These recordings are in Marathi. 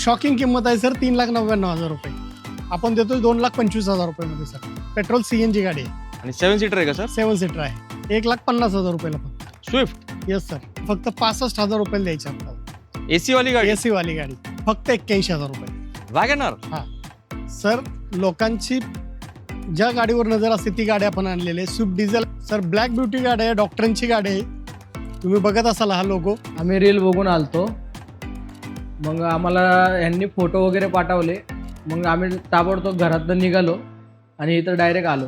शॉकिंग किंमत आहे सर 3,99,000 रुपये. आपण देतोय 2,25,000 रुपयामध्ये सर. पेट्रोल CNG गाडी आहे आणि 7 सीटर आहे का सर? 7 सीटर आहे. 1,50,000 रुपयाला फक्त. Swift yes sir. फक्त 65,000 रुपयाला द्यायची आपल्याला. एसी वाली गाडी, AC वाली गाडी फक्त 81,000 रुपये. वॅगनर. सर लोकांची ज्या गाडीवर नजर असते ती गाडी आपण आणलेली आहे. Swift diesel sir. Black beauty गाडी आहे, डॉक्टरांची गाडी आहे. तुम्ही बघत असाल हा लोगो. आम्ही रील बघून आलतो, मग आम्हाला यांनी फोटो वगैरे पाठवले. मग आम्ही ताबडतोब घरातून निघालो आणि इथं डायरेक्ट आलो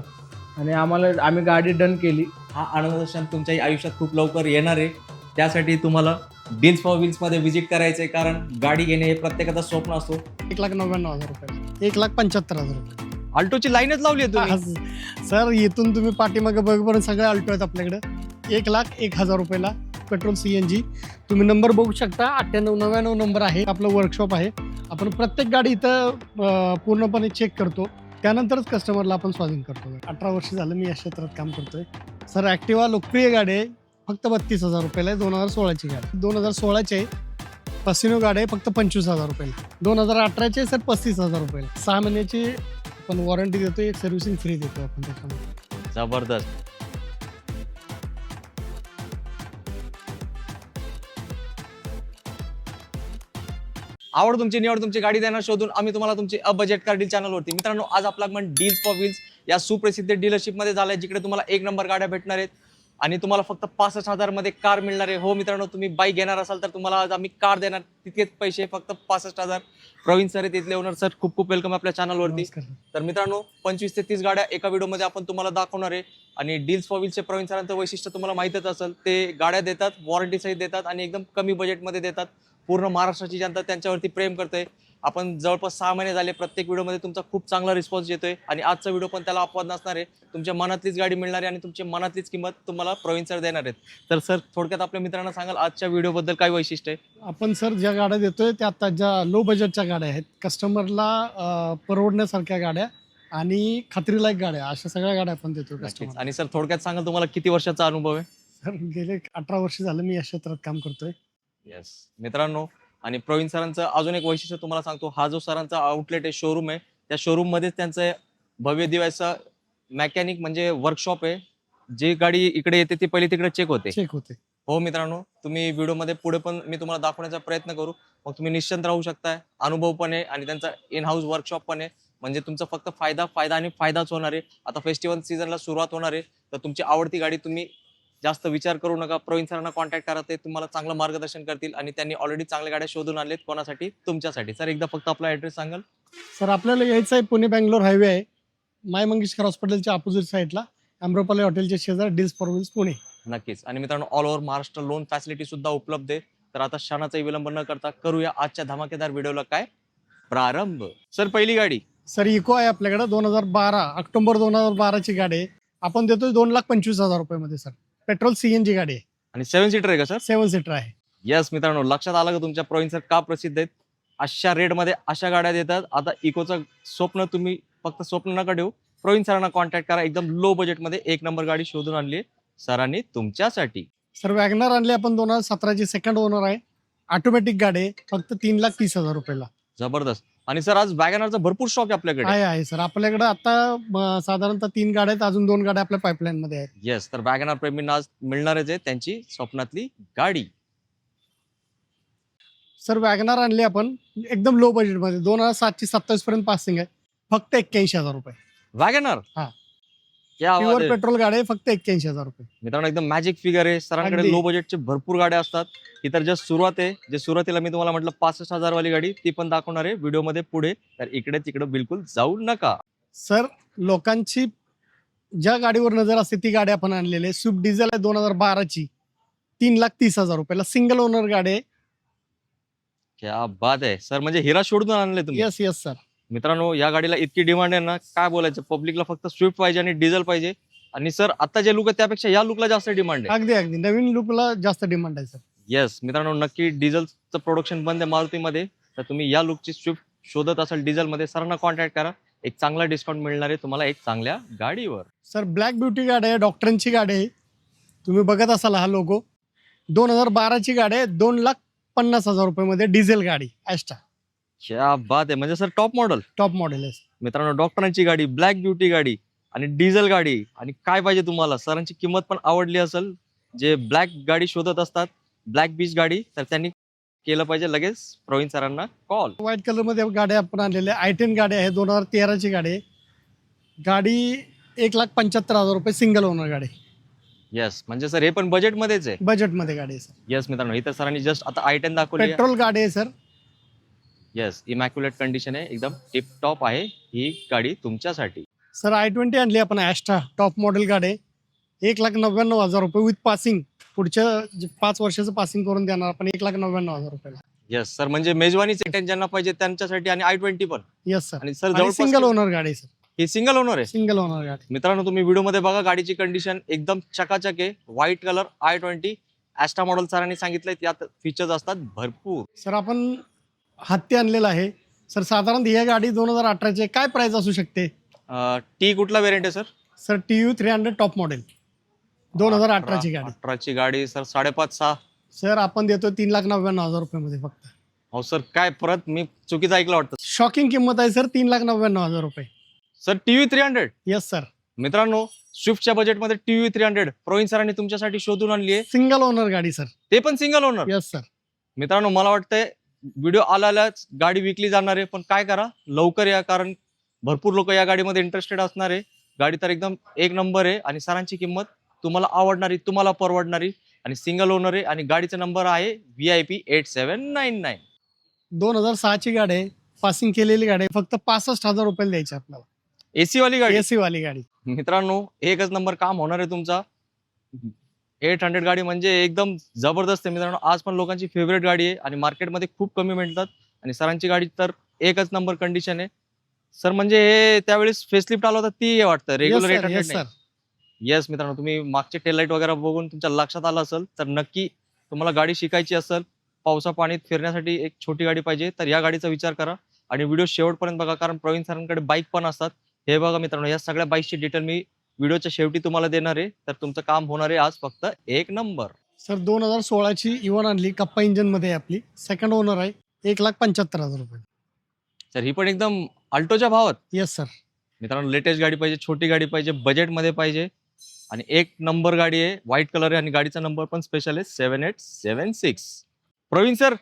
आणि आम्ही गाडी डन केली. हा आनंद क्षण तुमच्याही आयुष्यात खूप लवकर येणार आहे. त्यासाठी तुम्हाला डील्स फॉर व्हील्समध्ये व्हिजिट करायचं आहे, कारण गाडी घेणे हे प्रत्येकाचं स्वप्न असतो. 1,99,000 रुपये. 1,75,000 रुपये. अल्टोची लाईनच लावली आहे तुम्ही. सर इथून तुम्ही पाठीमागे बघपर्यंत सगळे अल्टो आहेत आपल्याकडे. 1,01,000 रुपयाला पेट्रोल CNG. तुम्ही नंबर बघू शकता. 9899 नंबर आहे. आपलं वर्कशॉप आहे. आपण प्रत्येक गाडी इथं पूर्णपणे चेक करतो, त्यानंतरच कस्टमरला आपण स्वाधीन करतो. 18 वर्ष झालं मी या क्षेत्रात काम करतोय सर. ॲक्टिवा लोकप्रिय गाडी आहे. फक्त 32,000 रुपयाला आहे. 2016ची गाडी. 2016ची आहे. पसिनो गाडी आहे. फक्त 25,000 रुपयाला. 2018ची आहे सर. 35,000 रुपयाला. 6 महिन्याची पण वॉरंटी देतो. एक सर्व्हिसिंग फ्री देतो आपण त्याच्यामध्ये. जबरदस्त. आवड तुमची, निवड तुमची, गाडी देणार शोधून आम्ही तुम्हाला तुमची बजेट कार डील चॅनलवरती. मित्रांनो, आज आपला आगमन डील्स फॉर व्हील्स या सुप्रसिद्ध डीलरशिपमध्ये झालंय, जिकडे तुम्हाला 1 नंबर गाड्या भेटणार आहेत आणि तुम्हाला फक्त 65,000 मध्ये कार मिळणार आहे. हो मित्रांनो, तुम्ही बाईक घेणार असाल तर तुम्हाला आज आम्ही कार देणार. तितकेच पैसे फक्त 65,000. प्रवीण सर तिथले ओनर सर, खूप खूप वेलकम आपल्या चॅनलवरती. तर मित्रांनो, 25 ते 30 गाड्या एका व्हिडिओमध्ये आपण तुम्हाला दाखवणार आहे. आणि डील्स फॉर व्हील्सचे प्रवीण सरांचं वैशिष्ट्य तुम्हाला माहितच असेल. ते गाड्या देतात, वॉरंटी सहित देतात आणि एकदम कमी बजेटमध्ये देतात. पूर्ण महाराष्ट्राची जनता त्यांच्यावरती प्रेम करते. आपण जवळपास 6 महिने झाले प्रत्येक व्हिडिओमध्ये तुमचा खूप चांगला रिस्पॉन्स येतोय आणि आजचा व्हिडिओ पण त्याला अपवाद नसणार आहे. तुमच्या मनातलीच गाडी मिळणार आहे आणि तुमच्या मनातलीच किंमत तुम्हाला प्रवीण सर देणार आहेत. तर सर, थोडक्यात आपल्या मित्रांना सांगाल आजच्या व्हिडिओबद्दल काय वैशिष्ट्य आहे? आपण सर ज्या गाड्या देतोय त्या आता ज्या लो बजेटच्या गाड्या आहेत, कस्टमरला परवडण्यासारख्या गाड्या आणि खात्रीलायक गाड्या, अशा सगळ्या गाड्या आपण देतो कस्टमर. आणि सर, थोडक्यात सांगाल तुम्हाला किती वर्षाचा अनुभव आहे? सर गेले 18 वर्ष झालं मी या क्षेत्रात काम करतोय. येस मित्रांनो, आणि प्रवीण सरांचं अजून एक वैशिष्ट्य तुम्हाला सांगतो. हा जो सरांचा आउटलेट आहे, शोरूम आहे, त्या शोरूम मध्येच त्यांचं भव्य दिव्याचं मेकॅनिक म्हणजे वर्कशॉप आहे. जी गाडी इकडे येते ती पहिली तिकडे चेक होते. हो मित्रांनो, तुम्ही व्हिडिओमध्ये पुढे पण मी तुम्हाला दाखवण्याचा प्रयत्न करू. मग तुम्ही निश्चिंत राहू शकताय. अनुभव पण आहे आणि त्यांचा इन हाऊस वर्कशॉप पण आहे. म्हणजे तुमचा फक्त फायदा आणि फायदाच होणार आहे. आता फेस्टिवल सीझनला सुरुवात होणार आहे, तर तुमची आवडती गाडी तुम्ही जास्त विचार करू नका. प्रवीण सरांना कॉन्टॅक्ट करा. ते तुम्हाला चांगलं मार्गदर्शन करतील आणि त्यांनी ऑलरेडी चांगल्या गाड्या शोधून आणलेत. कोणासाठी? तुमच्यासाठी. सर, एकदा फक्त आपला ऍड्रेस सांगाल? सर आपल्याला यायचं आहे, पुणे बेंगलोर हायवे आहे. माय मंगेशकर हॉस्पिटलच्या अपोजिट साईडला, अम्रपाली हॉटेलच्या शेजार, डील्स फॉर व्हील्स पुणे. नक्कीच. आणि मित्रांनो, all over Maharashtra loan facility सुद्धा उपलब्ध आहे. तर आता क्षणाचाही विलंब न करता करूया आजच्या धमाकेदार व्हिडिओला काय प्रारंभ. सर, पहिली गाडी सर इको आहे आपल्याकडे. 2012 ऑक्टोबर 2012ची गाडी आहे. आपण देतोय 2,25,000 रुपयामध्ये सर. पेट्रोल CNG गाडी आहे आणि 7 सीटर आहे का सर? 7 सीटर आहे. येस मित्रांनो, लक्षात आलं का तुमच्या प्रवीण सर का प्रसिद्ध आहेत? अशा रेटमध्ये अशा गाड्या देतात. आता इकोचं स्वप्न तुम्ही फक्त स्वप्न नका ठेवू. प्रवीण सरांना कॉन्टॅक्ट करा. एकदम लो बजेटमध्ये 1 नंबर गाडी शोधून आणली सरांनी तुमच्यासाठी. सर वॅगनर आणली आपण 2017ची. सेकंड ओनर आहे. ऑटोमॅटिक गाडी आहे. फक्त 3,30,000 रुपयाला. जबरदस्त. आणि सर, आज वॅगनरचा भरपूर स्टॉक आहे आपल्याकडे. आहे सर. आपल्याकडे आता साधारणतः 3 गाड्या आहेत. अजून 2 गाड्या आपल्या पाईपलाईन मध्ये आहेत. येस, तर वॅगनर प्रेमींना आज मिळणारच आहे त्यांची स्वप्नातली गाडी. सर वॅगनर आणली आपण एकदम लो बजेटमध्ये. 2007ची 27 पर्यंत पासिंग आहे. फक्त 81,000 रुपये. वॅगनर, हा. क्या आवाज प्युअर आहे. पेट्रोल गाडी आहे. फक्त 81,000 रुपये. मित्रांनो, एकदम मॅजिक फिगर आहे. सरांकडे अगदी. लो बजेटचे भरपूर गाड्या असतात. ही तर जस्ट सुरुवात आहे. जे सुरुवातीला मी तुम्हाला म्हटलं 65,000 वाली गाडी, ती पण दाखवणार आहे व्हिडिओमध्ये पुढे. तर इकडे तिकडे बिलकुल जाऊ नका. सर लोकांची ज्या गाडीवर नजर असते ती गाडी आपण आणलेली आहे. स्विफ्ट डिझेल आहे 2012ची. 3,30,000 रुपयाला. सिंगल ओनर गाडी आहे. क्या बात आहे सर, म्हणजे हिरा शोधून आणले तुम्ही. Yes sir. मित्रांनो, या गाडीला इतकी डिमांड आहे ना, काय बोलायचं. पब्लिकला फक्त स्विफ्ट पाहिजे आणि डिझेल पाहिजे. आणि सर, आता जे लुक आहे त्यापेक्षा या लुकला जास्त डिमांड आहे. अगदी नवीन लुकला जास्त डिमांड आहे सर. येस मित्रांनो, नक्की डिझेलचं प्रोडक्शन बंद आहे मारुतीमध्ये. तर तुम्ही या लुकची स्विफ्ट शोधत असाल डिझेलमध्ये, सरांना कॉन्टॅक्ट करा. एक चांगला डिस्काउंट मिळणार आहे तुम्हाला एक चांगल्या गाडीवर. सर ब्लॅक ब्युटी गाडी आहे. डॉक्टरांची गाडी आहे. तुम्ही बघत असाल हा लोगो. 2012ची गाडी आहे. 2,50,000 रुपयामध्ये डिझेल गाडी ॲस्टा. क्या बात आहे, म्हणजे sir top model. Top model आहे. मित्रांनो, डॉक्टरांची गाडी, ब्लॅक ब्युटी गाडी आणि डिझेल गाडी, आणि काय पाहिजे तुम्हाला. सरांची किंमत पण आवडली असेल. जे ब्लॅक गाडी शोधत असतात, ब्लॅक बीच गाडी, तर त्यांनी केलं पाहिजे लगेच प्रवीण सरांना कॉल. व्हाईट कलर मध्ये गाड्या आपण आणलेल्या i10 गाडी आहे, 2013ची गाडी आहे. गाडी 1,75,000 रुपये, सिंगल ओनर गाडी, येस, म्हणजे सर हे पण बजेटमध्येच आहे. बजेटमध्ये गाडी आहे सर. येस मित्रांनो, इथं सरांनी जस्ट आता i10 दाखवली. पेट्रोल गाडी आहे सर. येस, इमॅक्युलेट कंडिशन आहे, एकदम टिप टॉप आहे ही गाडी तुमच्यासाठी. सर i20 आणली आपण, ॲस्ट्रा टॉप मॉडेल गाडी आहे. 1,99,000 रुपये विथ पासिंग. पुढच्या 5 वर्षाचं पासिंग करून देणार आपण 1,99,000 रुपयाला. येस सर, म्हणजे मेजवानीचे टेन ज्यांना पाहिजे त्यांच्यासाठी, आणि i20 पण. Yes sir. आणि सर आणि सिंगल ओनर गाडी आहे सर. ही सिंगल ओनर आहे. सिंगल ओनर गाडी. मित्रांनो, तुम्ही व्हिडिओमध्ये बघा, गाडीची कंडिशन एकदम चकाचक आहे. White colour i20 Astra model. सरांनी सांगितलंय त्यात फीचर्स असतात भरपूर. सर आपण हत्ती आणलेला आहे सर. साधारण ही गाडी 2018ची काय प्राइस असू शकते टी कुठला वेरियंट आहे sir? Sir? TU 300 top model, 2018ची गाडी. 18ची गाडी सर, 5.5-6. सर आपण देतो 3,99,000 रुपयामध्ये फक्त. हो सर, काय परत मी चुकीचं ऐकलं वाटतं. शॉकिंग किंमत आहे सर, 3,99,000 रुपये. Sir TU 300. Yes sir. मित्रांनो, स्विफ्टच्या बजेटमध्ये TU 300 प्रवीण सरांनी तुमच्यासाठी शोधून आणली आहे. सिंगल ओनर गाडी सर. ते पण सिंगल ओनर. Yes sir. मित्रांनो, मला वाटतंय व्हिडिओ आल्याच गाडी विकली जाणार आहे, पण काय करा, लवकर या, कारण भरपूर लोक या गाडीमध्ये इंटरेस्टेड असणार आहे. गाडी तर एकदम एक नंबर आहे, आणि सरांची किंमत तुम्हाला आवडणारी, तुम्हाला परवडणारी, आणि सिंगल ओनर आहे, आणि गाडीचा नंबर आहे VIP 8799. 2006ची गाडी आहे, पासिंग केलेली गाडी आहे. फक्त 65,000 रुपयाला द्यायची आपल्याला. AC वाली गाडी. AC वाली गाडी. मित्रांनो, एकच नंबर काम होणार आहे तुमचा. 800 गाडी म्हणजे एकदम जबरदस्त आहे मित्रांनो. आज पण लोकांची फेवरेट गाडी आहे, आणि मार्केटमध्ये खूप कमी मिळतात. आणि सरांची गाडी तर एकच नंबर कंडिशन आहे सर. म्हणजे हे त्यावेळेस फेसलिफ्ट आला होता ती वाटतं, रेग्युलर 800 येस नाही. सर. येस मित्रांनो, तुम्ही मागचे टेल लाईट वगैरे बघून तुमच्या लक्षात आलं असेल तर नक्की तुम्हाला गाडी शिकायची असेल, पावसा पाणीत फिरण्यासाठी एक छोटी गाडी पाहिजे, तर या गाडीचा विचार करा. आणि व्हिडिओ शेवटपर्यंत बघा, कारण प्रवीण सरांकडे बाईक पण असतात. हे बघा मित्रांनो, या सगळ्या बाईकची डिटेल मी व्हिडिओच्या शेवटी तुम्हाला देणार आहे. तर तुमचं काम होणार आहे आज फक्त एक नंबर. सर 2016ची इव्हन आणली, कप्पा इंजन मध्ये आहे आपली, सेकंड ओनर आहे, 1,75,000 रुपये. तर ही पण एकदम अल्टोच्या भावात. Yes sir. मित्रांनो, लेटेस्ट गाडी पाहिजे, छोटी गाडी पाहिजे, बजेटमध्ये पाहिजे, आणि एक नंबर गाडी आहे. व्हाईट कलर आहे, आणि गाडीचा नंबर पण स्पेशल आहे, 7876. प्रवीण सर,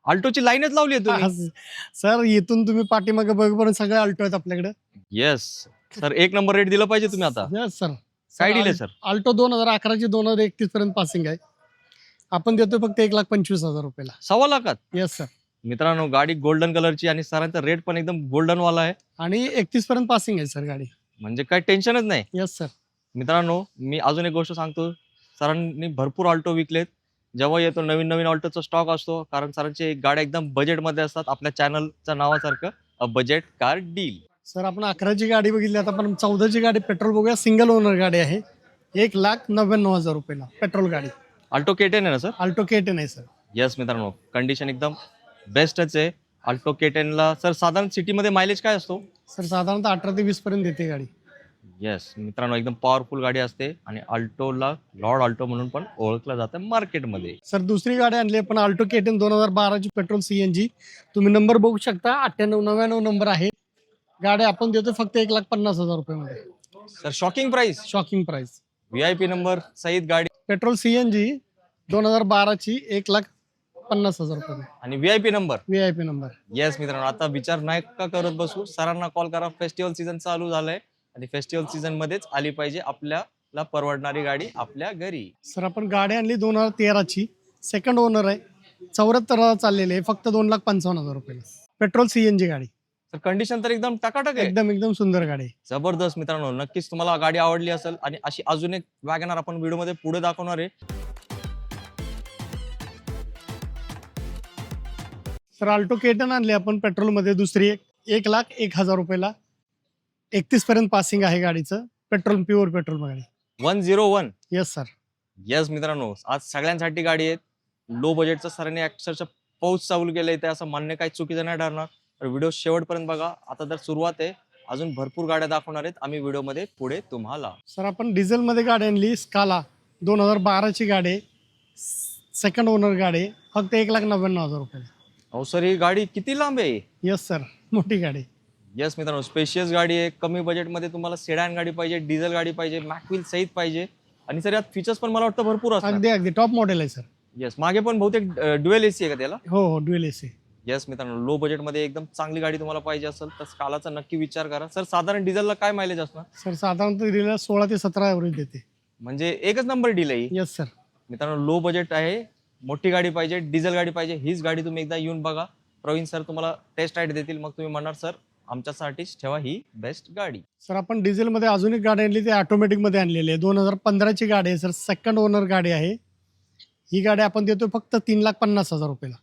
अल्टोची लाईनच लावली आहे तुम्ही. सर इथून तुम्ही पाठीमागे बघपर्यंत सगळे अल्टो आहेत आपल्याकडे. येस सर, एक नंबर रेट दिलं पाहिजे तुम्ही आता. Yes sir. काय दिले सर? अल्टो 2011ची 2031 पर्यंत पासिंग आहे. आपण देतो फक्त 1,25,000 रुपयाला. 1.25 लाखात. Yes sir. मित्रांनो, गाडी गोल्डन कलरची, आणि सरांचा रेट पण एकदम गोल्डन वाला आहे, आणि 31 पर्यंत पासिंग आहे सर गाडी. म्हणजे काय टेन्शनच नाही. Yes sir. मित्रांनो, मी अजून एक गोष्ट सांगतो, सरांनी भरपूर ऑल्टो विकलेत. जेव्हा येतो नवीन नवीन ऑल्टोचा स्टॉक असतो, कारण सरांची गाड्या एकदम बजेटमध्ये असतात. आपल्या चॅनलच्या नावासारखं, a budget car deal. Sir आपण 11ची गाडी बघितली, आता आपण 14ची गाडी पेट्रोल बघूया. सिंगल ओनर गाडी आहे, 1,99,000 रुपयाला पेट्रोल गाडी. अल्टो K10 आहे ना सर? अल्टो K10 आहे सर. येस मित्रांनो, कंडिशन एकदम बेस्टच आहे. अल्टो K10 ला सर साधारण सिटीमध्ये मायलेज काय असतो? सर साधारणतः 18 ते 20 पर्यंत देते गाडी. येस मित्रांनो, एकदम पॉवरफुल गाडी असते, आणि अल्टोला लॉर्ड अल्टो म्हणून पण ओळखलं जातं मार्केटमध्ये. सर दुसरी गाडी आणली आपण, अल्टो K10 2012ची पेट्रोल CNG. तुम्ही नंबर बघू शकता, 9899 नंबर आहे. गाडी आपण देतो फक्त 1,50,000 रुपयामध्ये. Sir shocking price, shocking price. VIP number सहित गाडी, पेट्रोल CNG 2012ची 1,50,000 रुपये. आणि VIP number. VIP number. Yes मित्रांनो, आता विचार नाही का करत बसू, सरांना कॉल करा. फेस्टिवल सीझन चालू झालंय, आणि फेस्टिवल सीझन मध्येच आली पाहिजे आपल्याला परवडणारी गाडी आपल्या घरी. सर आपण गाडी आणली 2013ची, सेकंड ओनर आहे, 74 चाललेली आहे, फक्त 2,55,000 रुपये. पेट्रोल CNG गाडी. तर कंडिशन तर एकदम टकाटक आहे, एकदम सुंदर गाडी. जबरदस्त. मित्रांनो, नक्कीच तुम्हाला गाडी आवडली असेल, आणि अशी अजून एक वॅगनर आपण व्हिडिओमध्ये पुढे दाखवणार आहे. सर अल्टो K10 आणली आपण पेट्रोलमध्ये, दुसरी 1,01,000 रुपयाला. 31 पर्यंत पासिंग आहे गाडीचं. पेट्रोल, प्युअर पेट्रोल गाडी. 101. Yes sir. येस मित्रांनो, आज सगळ्यांसाठी गाडी आहेत. लो बजेटचं सरांनी अक्षरशः पाऊस चालू केलंय, ते असं म्हणणे काही चुकीचं नाही ठरणार. तर व्हिडिओ शेवटपर्यंत बघा. आता तर सुरुवात आहे, अजून भरपूर गाड्या दाखवणार आहेत आम्ही व्हिडिओमध्ये पुढे तुम्हाला. सर आपण डिझेलमध्ये गाडी आणली, स्काला 2012ची गाडी, सेकंड ओनर गाडी, फक्त 1,99,000 रुपये. हो सर, ही गाडी किती लांब आहे? येस सर, मोठी गाडी. येस मित्रांनो, स्पेशियस गाडी आहे. कमी बजेटमध्ये तुम्हाला सेडान गाडी पाहिजे, डिझेल गाडी पाहिजे, मॅकविल सहित पाहिजे आणि सर यात फीचर्स पण मला वाटतं भरपूर असतात. अगदी अगदी टॉप मॉडेल आहे सर. येस, मागे पण बहुतेक ड्युएल एसी आहे का त्याला? हो हो, ड्युएल एसी. येस मित्रांनो, लो बजेटमध्ये एकदम चांगली गाडी तुम्हाला पाहिजे असेल तर स्कालाचा नक्की विचार करा. सर साधारण डिझेलला काय मायलेज असणार? सर साधारणतः दिलेला 16 ते 17 ॲव्हरेज देते. म्हणजे एकच नंबर डील आहे ही. Yes sir. मित्रांनो, लो बजेट आहे, मोठी गाडी पाहिजे, डिझेल गाडी पाहिजे, हीच गाडी तुम्ही एकदा येऊन बघा. प्रवीण सर तुम्हाला टेस्ट राईड देतील, मग तुम्ही म्हणणार सर आमच्यासाठीच ठेवा ही बेस्ट गाडी. सर आपण डिझेलमध्ये अजून एक गाडी आणली, ती ऑटोमॅटिकमध्ये आणलेली आहे. 2015ची गाडी आहे सर, सेकंड ओनर गाडी आहे. ही गाडी आपण देतोय फक्त 3,50,000 रुपयाला.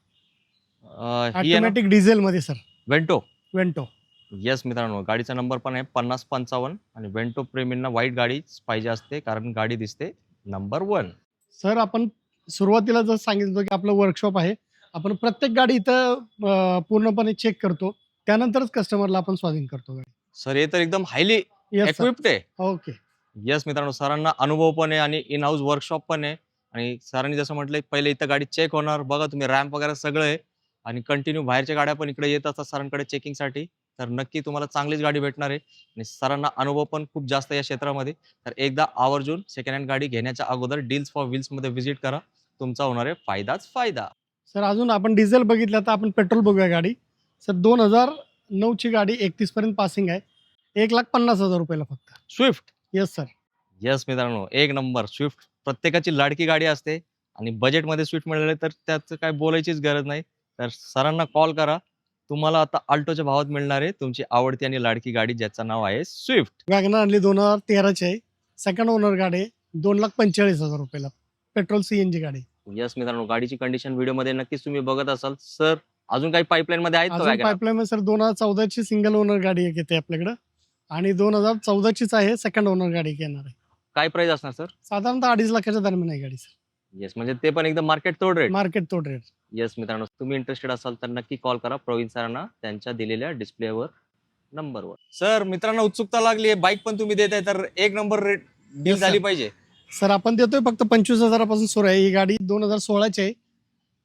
ही ऑटोमॅटिक डिझेलमध्ये सर, वेंटो. वेंटो. येस मित्रांनो, गाडीचा नंबर पण आहे 5055 आणि वेंटो प्रेमींना व्हाईट गाडी पाहिजे असते कारण गाडी दिसते नंबर 1. सर आपण सुरुवातीला जर सांगितलं होतं की आपलं वर्कशॉप आहे, आपण प्रत्येक गाडी इथं पूर्णपणे चेक करतो, त्यानंतरच कस्टमरला आपण स्वाधीन करतो गाडी. सर हे तर एकदम हायली येस सर. इक्विप्ड आहे. ओके. येस मित्रांनो, सरांना अनुभव पण आहे आणि इन हाऊस वर्कशॉप पण आहे आणि सरांनी जसं म्हटलंय पहिले इथं गाडी चेक होणार. बघा तुम्ही, रॅम्प वगैरे सगळं आहे आणि कंटिन्यू बाहेरच्या गाड्या पण इकडे येत असतात सरांकडे चेकिंगसाठी. तर नक्की तुम्हाला चांगलीच गाडी भेटणार आहे आणि सरांना अनुभव पण खूप जास्त आहे या क्षेत्रामध्ये. तर एकदा आवर्जून सेकंड हँड गाडी घेण्याच्या अगोदर डील्स फॉर व्हील्समध्ये व्हिजिट करा, तुमचा होणार आहे फायदाच फायदा. सर अजून आपण डिझेल बघितलं तर आपण पेट्रोल बघूया गाडी. सर 2009ची गाडी, 31 पर्यंत पासिंग आहे, 1,50,000 रुपयाला फक्त. स्विफ्ट. Yes sir. येस मित्रांनो, एक नंबर स्विफ्ट प्रत्येकाची लाडकी गाडी असते आणि बजेटमध्ये स्विफ्ट मिळाले तर त्याचं काय बोलायचीच गरज नाही. तर सरांना कॉल करा, तुम्हाला आता अल्टोच्या भावात मिळणार आहे तुमची आवडती आणि लाडकी गाडी ज्याचं नाव आहे स्विफ्ट. वॅगनर आणली 2013ची आहे, सेकंड ओनर गाडी आहे, 2,45,000 रुपयाला, पेट्रोल सीएनजी गाडी. येस मित्रांनो, गाडीची कंडिशन व्हिडिओमध्ये नक्कीच तुम्ही बघत असाल. सर अजून काही पाईपलाईन मध्ये आहेत का अजून वॅगनर? पाईपलाईन मध्ये सर 2014ची सिंगल ओनर गाडी एक येते आपल्याकडं आणि 2014चीच आहे, सेकंड ओनर गाडी येणार आहे. काय प्राइस असणार सर? साधारणतः 2.5 लाखाच्या दरम्यान आहे गाडी सर. येस, म्हणजे ते पण एकदम मार्केट तोड रेट. मार्केट तोड रेट. येस मित्रांनो, तुम्ही इंटरेस्टेड असाल तर नक्की कॉल करा प्रवीण सरांना त्यांच्या दिलेल्या डिस्प्लेवर नंबरवर. सर मित्रांनो, उत्सुकता लागली आहे, बाईक पण तुम्ही देताय तर एक नंबर रेट डील Yes, झाली sir. पाहिजे. सर आपण देतोय फक्त 25,000 सुरू आहे. ही गाडी 2016ची आहे,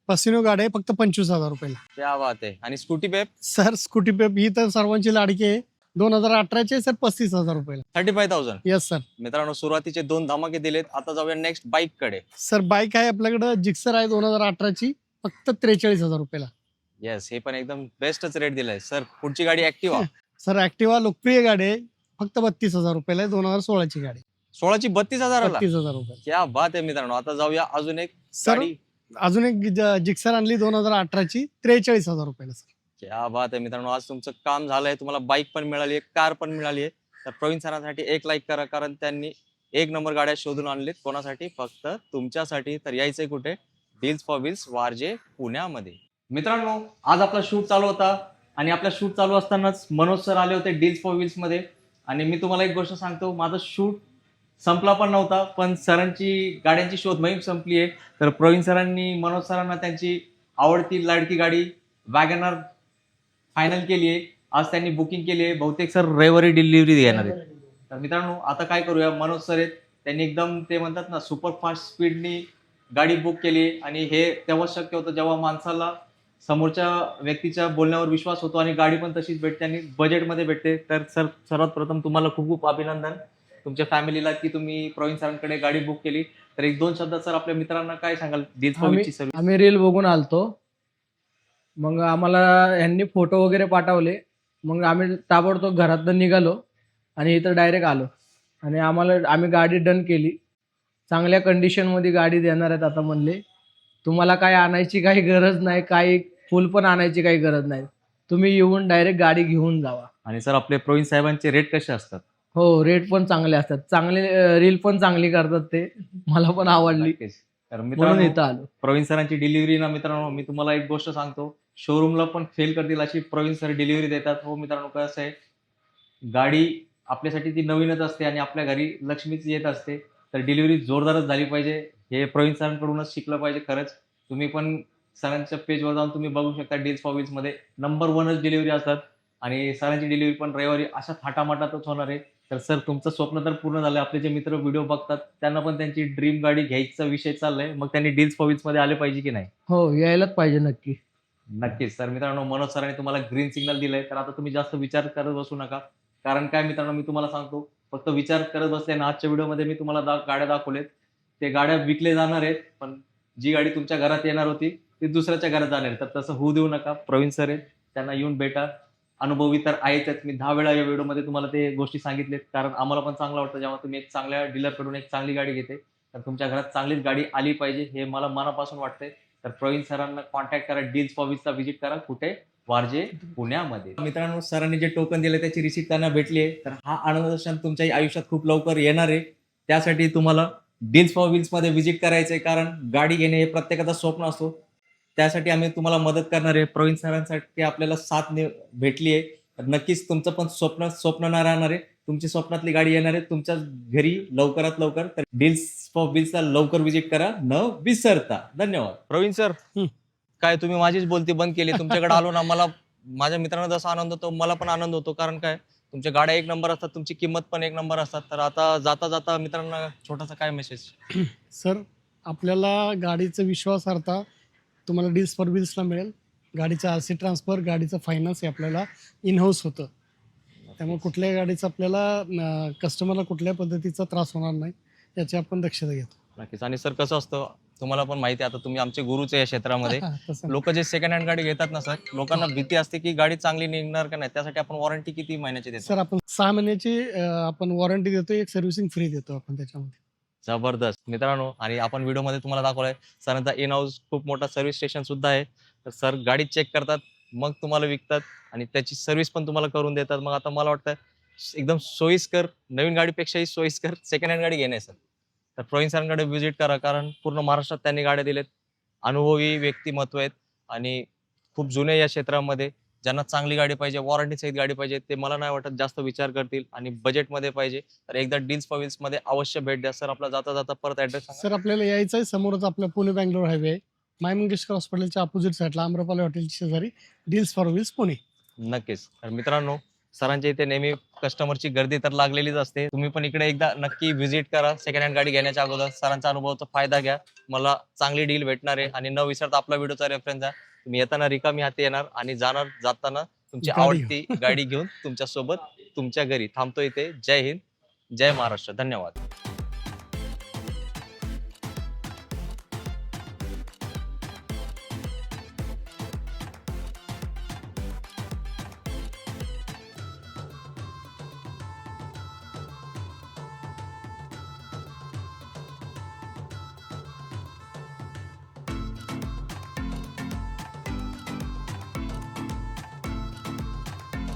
पसिनो गाडी आहे, फक्त 25,000 रुपयाला. क्या बात आहे. आणि Scooty Pep sir Scooty Pep ही तर सर्वांची लाडकी आहे, 2018ची आहे सर, 35,000 रुपयाला. 35,000. Yes sir. मित्रांनो, सुरुवातीचे 2 धमाके दिलेत. आता जाऊया नेक्स्ट बाईक कडे. सर बाईक आहे आपल्याकडे, जिक्सर आहे 2018ची, फक्त 43,000 रुपयाला. येस, हे पण एकदम बेस्टच रेट दिलाय. सर पुढची गाडी ऍक्टिवा. सर ऍक्टिवा लोकप्रिय गाडी आहे, फक्त 32,000 रुपयाला आहे, 2016ची गाडी. 16ची 32,000. 32,000 रुपयाला. क्या बात आहे मित्रांनो. आता जाऊया अजून एक सर गाडी. अजून एक जिक्सर आणली 2018ची, 43,000 रुपयाला सर. क्या बात आहे मित्रांनो, आज तुमचं काम झालंय, तुम्हाला बाईक पण मिळाली आहे, कार पण मिळाली आहे. तर प्रवीण सरांसाठी एक लाईक करा, कारण त्यांनी एक नंबर गाड्या शोधून आणलेत. कोणासाठी? फक्त तुमच्यासाठी. तर यायचंय कुठे? डील्स फॉर व्हील्स, वारजे, पुण्यामध्ये. मित्रांनो, आज आपला शूट चालू होता आणि आपला शूट चालू असतानाच मनोज सर आले होते डील्स फॉर व्हील्स मध्ये. आणि मी तुम्हाला एक गोष्ट सांगतो, माझा शूट संपला पण नव्हता, पण सरांची गाड्यांची शोध मोहीम संपली आहे. तर प्रवीण सरांनी मनोज सरांना त्यांची आवडती लाडकी गाडी वॅगनर फायनल केली आहे. आज त्यांनी बुकिंग केली आहे. बहुतेक सर रविवारी डिलिव्हरी देणार आहेत. तर मित्रांनो, आता काय करूया, मनोज सर आहेत, त्यांनी एकदम ते म्हणतात ना सुपर फास्ट स्पीडनी गाडी बुक केली आणि हे तेव्हाच शक्य होतं जेव्हा माणसाला समोरच्या व्यक्तीच्या बोलण्यावर विश्वास होतो आणि गाडी पण तशीच भेटते आणि बजेटमध्ये भेटते. तर सर सर्वात प्रथम तुम्हाला खूप खूप अभिनंदन तुमच्या फॅमिलीला की तुम्ही प्रवीण सरांकडे गाडी बुक केली. तर एक दोन शब्दात सर आपल्या मित्रांना काय सांगाल डील्स फॉर व्हील्सची सर्व्हिस? आम्ही रील बघून आलतो, मग आम्हाला यांनी फोटो वगैरे पाठवले, मग आम्ही ताबडतोब घरातनं निघालो आणि इथं डायरेक्ट आलो आणि आम्ही गाडी डन केली. चांगल्या कंडिशनमध्ये गाडी देणार आहेत. आता म्हणले तुम्हाला काय आणायची काही गरज नाही, काही फुल पण आणायची काही गरज नाही, तुम्ही येऊन डायरेक्ट गाडी घेऊन जावा. आणि सर आपले प्रवीण साहेबांचे रेट कसे असतात? हो, रेट पण चांगले असतात, चांगले रील पण चांगली करतात, ते मला पण आवडली, नक्कीच. तर म्हणून मित्रांनो, इथं आलो. प्रवीण सरांची डिलिव्हरी ना मित्रांनो, मी तुम्हाला एक गोष्ट सांगतो, शोरूमला पण फेल करतील अशी प्रवीण सर डिलिव्हरी देतात. हो मित्रांनो, कसं आहे, गाडी आपल्यासाठी ती नवीनच असते आणि आपल्या घरी लक्ष्मीच येत असते. तर डिलिव्हरी जोरदारच झाली पाहिजे, हे प्रवीण सरांकडूनच शिकलं पाहिजे. खरंच तुम्ही पण सरांच्या पेजवर जाऊन तुम्ही बघू शकता, डील्स फॉर व्हील्स मध्ये नंबर 1च डिलिव्हरी असतात आणि सरांची डिलिव्हरी पण रविवारी अशा थाटामाटातच होणार आहे. तर सर तुमचं स्वप्न तर पूर्ण झालं. आपले जे मित्र व्हिडिओ बघतात त्यांना पण त्यांची ड्रीम गाडी घ्यायचा विषय चाललाय, मग त्यांनी डील्स फॉर व्हील्स मध्ये आले पाहिजे की नाही? हो, यायलाच पाहिजे नक्की. नक्कीच. तर मित्रांनो, मनोज सरांनी तुम्हाला ग्रीन सिग्नल दिलंय, तर आता तुम्ही जास्त विचार करत बसू नका. कारण काय मित्रांनो, मी तुम्हाला सांगतो, फक्त विचार करत बसले ना, आजच्या व्हिडिओमध्ये मी तुम्हाला गाड्या दाखवल्यात. ते गाड्या विकले जाणार आहेत, पण जी गाडी तुमच्या घरात येणार होती, ती दुसऱ्याच्या घरात जाणार आहे. तर तसं होऊ देऊ नका. प्रवीण सर आहेत, त्यांना येऊन भेटा. अनुभवी तर आहेतच. मी 10 वेळा या व्हिडिओमध्ये तुम्हाला ते गोष्टी सांगितल्यात. कारण आम्हाला पण चांगलं वाटतं, जेव्हा तुम्ही एक चांगल्या डीलरकडून एक चांगली गाडी घेते, तर तुमच्या घरात चांगलीच गाडी आली पाहिजे, हे मला मनापासून वाटतंय. तर प्रवीण सरांना कॉन्टॅक्ट करा, डील्स फॉर व्हील्सला व्हिजिट करा. कुठे? वारजे, पुण्यामध्ये. मित्रांनो, सरांनी जे टोकन दिले त्याची रिसीट त्यांना भेटली आहे. तर हा आनंद क्षण तुमच्या आयुष्यात खूप लवकर येणार आहे. त्यासाठी तुम्हाला डील्स फॉर व्हील्समध्ये व्हिजिट करायचं आहे, कारण गाडी घेणे हे प्रत्येकाचं स्वप्न असतो. त्यासाठी आम्ही तुम्हाला मदत करणार आहे. प्रवीण सरांसाठी आपल्याला साथ भेटली आहे. तर नक्कीच तुमचं पण स्वप्न नाही राहणार आहे. तुमची स्वप्नातली गाडी येणार आहे तुमच्या घरी लवकरात लवकर. तर डील्स फॉर व्हील्सला लवकर व्हिजिट करा, न विसरता. धन्यवाद. प्रवीण सर, काय तुम्ही माझीच बोलती बंद केली. तुमच्याकडे आलो ना, मला माझ्या मित्रांना जसा आनंद होतो मला पण आनंद होतो. कारण काय, तुमच्या गाड्या एक नंबर असतात, तुमची किंमत पण एक नंबर असतात. तर आता जाता जाता मित्रांना छोटासा काय मेसेज? सर, आपल्याला गाडीचं विश्वासार्हता तुम्हाला डील्स फॉर व्हील्सला मिळेल. गाडीचं RC ट्रान्सफर, गाडीचं फायनान्स हे आपल्याला इन हाऊस होतं. त्यामुळे कुठल्याही गाडीचं आपल्याला कस्टमरला कुठल्याही पद्धतीचा त्रास होणार नाही याची आपण दक्षता घेतो. नक्कीच. आणि सर कसं असतं, तुम्हाला पण माहिती आहे, आता तुम्ही आमचे गुरुच आहे या क्षेत्रामध्ये. तसं नाही. लोक जे सेकंड हँड गाडी घेतात ना सर, लोकांना भीती असते की गाडी चांगली निघणार का नाही. त्यासाठी आपण वॉरंटी किती महिन्याची देतो? सर, आपण 6 महिन्याची आपण वॉरंटी देतो, एक सर्व्हिसिंग फ्री देतो आपण त्याच्यामध्ये. जबरदस्त. मित्रांनो, आणि आपण व्हिडिओमध्ये तुम्हाला दाखवलंय सरांचा इन हाऊस खूप मोठा सर्व्हिस स्टेशन सुद्धा आहे. तर सर गाडी चेक करतात, मग तुम्हाला विकतात आणि त्याची सर्व्हिस पण तुम्हाला करून देतात. मग आता मला वाटतं एकदम सोयीस्कर, नवीन गाडीपेक्षाही सोयीस्कर सेकंड हँड गाडी घेणे सर. तर प्रवीण सरांकडे व्हिजिट करा, कारण पूर्ण महाराष्ट्रात त्यांनी गाड्या दिलेत. अनुभवी व्यक्तिमत्व आहेत आणि खूप जुने या क्षेत्रामध्ये. ज्यांना चांगली गाडी पाहिजे, वॉरंटी सहित गाडी पाहिजे, ते मला नाही वाटत जास्त विचार करतील. आणि बजेटमध्ये पाहिजे तर एकदा डील्स फॉर व्हील्स मध्ये अवश्य भेट द्या. सर, आपला जाता जाता परत ऍड्रेस सांगा. सर, आपल्याला यायचं आहे, समोरच आपलं पुणे बँगलोर हायवे आहे. माय मंगेशकर हॉस्पिटलच्या अपोजिट साईडला आम्रपाली हॉटेलच्या शेजारी डील्स फॉर व्हील्स पुणे. नक्कीच. तर मित्रांनो, सरांच्या इथे नेहमी कस्टमरची गर्दी तर लागलेलीच असते. तुम्ही पण इकडे एकदा नक्की व्हिजिट करा. सेकंड हँड गाडी घेण्याच्या अगोदर सरांचा अनुभवाचा फायदा घ्या. मला चांगली डील भेटणार आहे. आणि न विसरता आपला व्हिडिओचा रेफरन्स आहे. तुम्ही येताना रिकामी हाती येणार आणि जाताना तुमची गाडी आवडती गाडी घेऊन तुमच्या सोबत तुमच्या घरी थांबतो इथे. जय हिंद, जय महाराष्ट्र. धन्यवाद.